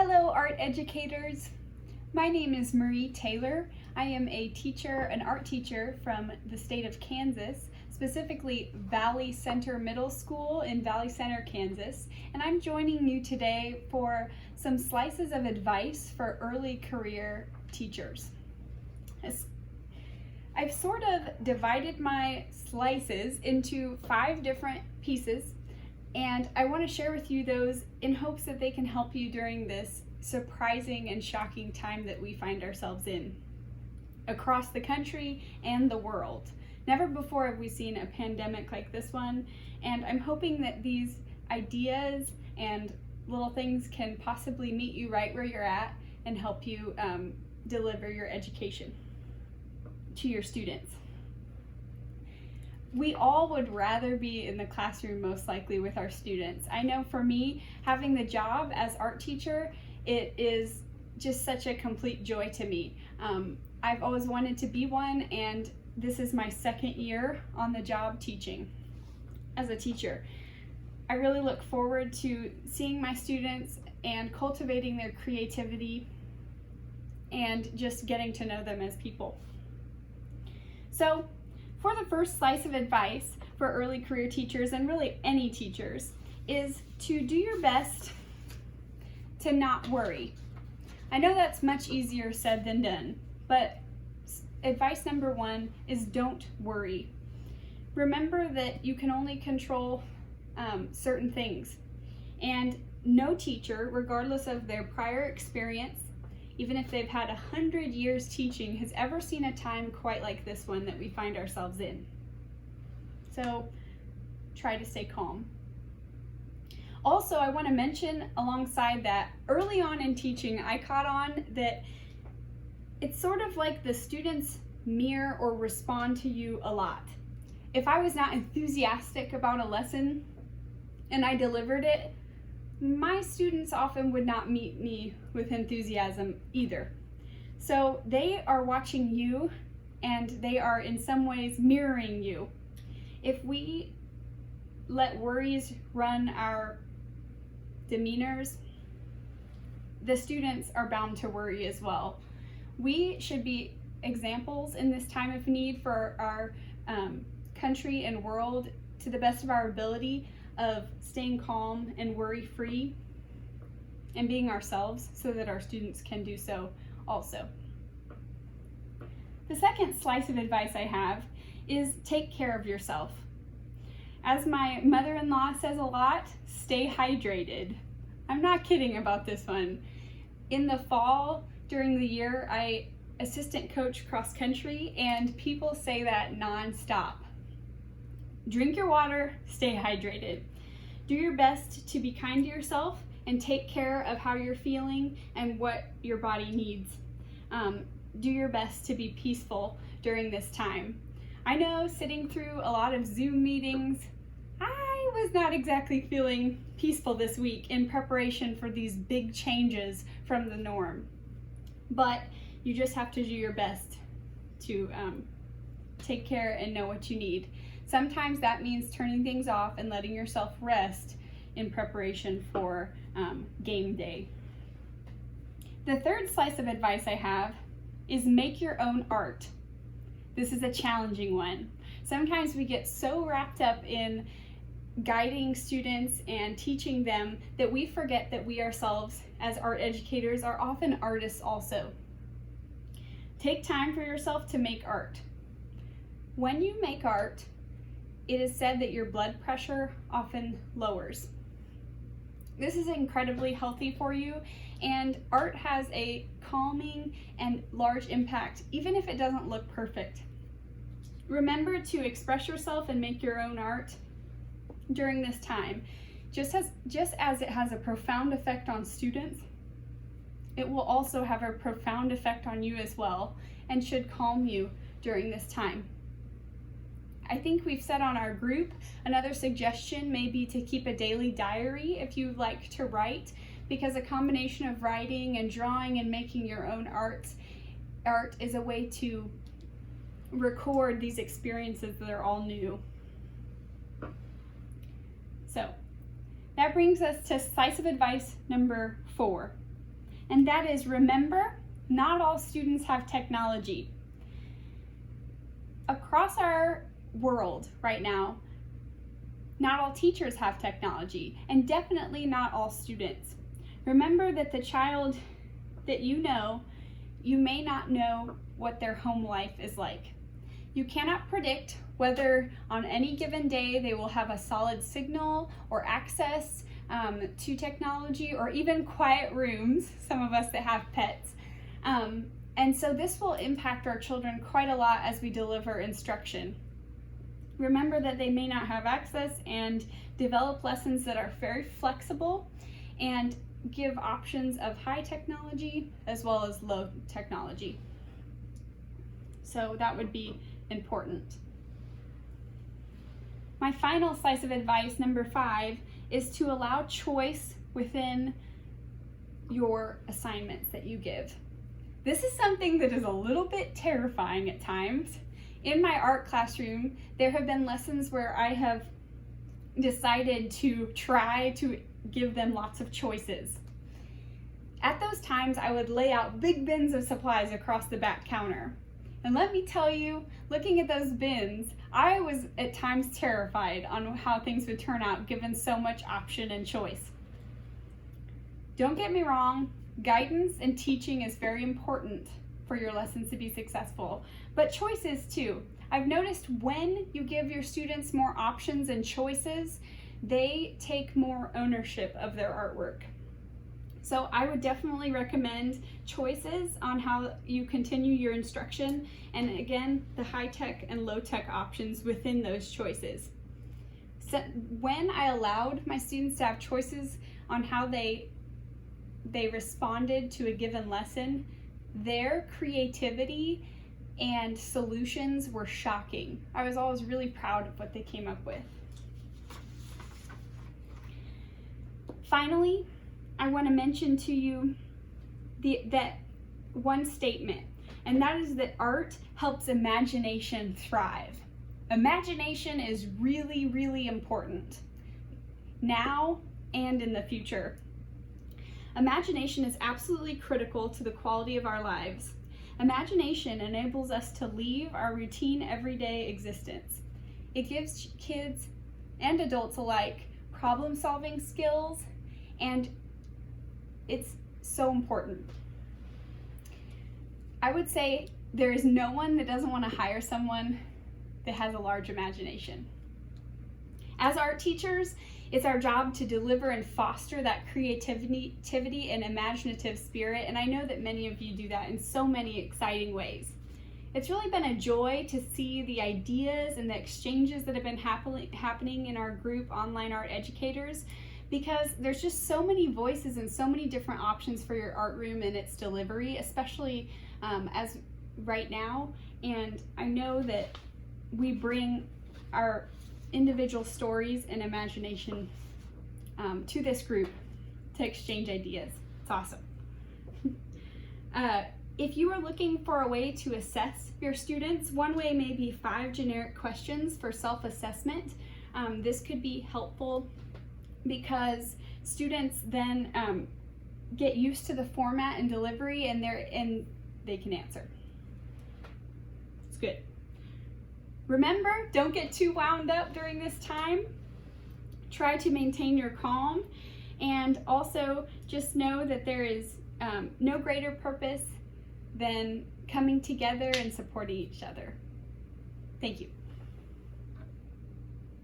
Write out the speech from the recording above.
Hello, art educators. My name is Marie Taylor. I am a teacher, an art teacher from the state of Kansas, specifically Valley Center Middle School in Valley Center, Kansas. And I'm joining you today for some slices of advice for early career teachers. I've sort of divided my slices into 5 different pieces, and I want to share with you those in hopes that they can help you during this surprising and shocking time that we find ourselves in across the country and the world. Never before have we seen a pandemic like this one, and I'm hoping that these ideas and little things can possibly meet you right where you're at and help you deliver your education to your students. We all would rather be in the classroom most likely with our students. I know for me, having the job as art teacher, it is just such a complete joy to me. I've always wanted to be one, and this is my 2nd year on the job teaching as a teacher. I really look forward to seeing my students and cultivating their creativity and just getting to know them as people. So, for the first slice of advice for early career teachers, and really any teachers, is to do your best to not worry. I know that's much easier said than done, but advice number 1 is don't worry. Remember that you can only control certain things, and no teacher, regardless of their prior experience, even if they've had 100 years teaching, has ever seen a time quite like this one that we find ourselves in. So try to stay calm. Also, I want to mention alongside that, early on in teaching, I caught on that it's sort of like the students mirror or respond to you a lot. If I was not enthusiastic about a lesson and I delivered it, my students often would not meet me with enthusiasm either. So they are watching you, and they are in some ways mirroring you. If we let worries run our demeanors, the students are bound to worry as well. We should be examples in this time of need for our country and world to the best of our ability of staying calm and worry-free and being ourselves so that our students can do so also. The second slice of advice I have is take care of yourself. As my mother-in-law says a lot, stay hydrated. I'm not kidding about this one. In the fall, during the year, I assistant coach cross country, and people say that nonstop. Drink your water, stay hydrated. Do your best to be kind to yourself and take care of how you're feeling and what your body needs. Do your best to be peaceful during this time. I know sitting through a lot of Zoom meetings, I was not exactly feeling peaceful this week in preparation for these big changes from the norm. But you just have to do your best to take care and know what you need. Sometimes that means turning things off and letting yourself rest in preparation for game day. The third slice of advice I have is make your own art. This is a challenging one. Sometimes we get so wrapped up in guiding students and teaching them that we forget that we ourselves as art educators are often artists also. Take time for yourself to make art. When you make art, it is said that your blood pressure often lowers. This is incredibly healthy for you, and art has a calming and large impact, even if it doesn't look perfect. Remember to express yourself and make your own art during this time. Just as it has a profound effect on students, it will also have a profound effect on you as well, and should calm you during this time. I think we've said on our group, another suggestion may be to keep a daily diary if you like to write, because a combination of writing and drawing and making your own art is a way to record these experiences that are all new. So that brings us to slice of advice number 4. and that is, remember, not all students have technology. Across our world right now, not all teachers have technology, and definitely not all students. Remember that the child that you may not know what their home life is like. You cannot predict whether on any given day they will have a solid signal or access to technology, or even quiet rooms, some of us that have pets. And so this will impact our children quite a lot as we deliver instruction. Remember that they may not have access, and develop lessons that are very flexible and give options of high technology as well as low technology. So that would be important. My final slice of advice, number 5, is to allow choice within your assignments that you give. This is something that is a little bit terrifying at times. In my art classroom, there have been lessons where I have decided to try to give them lots of choices. At those times, I would lay out big bins of supplies across the back counter. And let me tell you, looking at those bins, I was at times terrified on how things would turn out given so much option and choice. Don't get me wrong, guidance and teaching is very important for your lessons to be successful, but choices too. I've noticed when you give your students more options and choices, they take more ownership of their artwork. So I would definitely recommend choices on how you continue your instruction, and again, the high-tech and low-tech options within those choices. So when I allowed my students to have choices on how they responded to a given lesson, their creativity and solutions were shocking. I was always really proud of what they came up with. Finally, I want to mention to you that one statement, and that is that art helps imagination thrive. Imagination is really, really important now and in the future. Imagination is absolutely critical to the quality of our lives. Imagination enables us to leave our routine everyday existence. It gives kids and adults alike problem-solving skills, and it's so important. I would say there is no one that doesn't want to hire someone that has a large imagination. As art teachers, it's our job to deliver and foster that creativity and imaginative spirit, and I know that many of you do that in so many exciting ways. It's really been a joy to see the ideas and the exchanges that have been happening in our group, Online Art Educators, because there's just so many voices and so many different options for your art room and its delivery, especially as right now. And I know that we bring our individual stories and imagination to this group to exchange ideas. It's awesome. If you are looking for a way to assess your students, one way may be 5 generic questions for self-assessment. This could be helpful because students then get used to the format and delivery, and they can answer. It's good. Remember, don't get too wound up during this time. Try to maintain your calm, and also just know that there is no greater purpose than coming together and supporting each other. Thank you.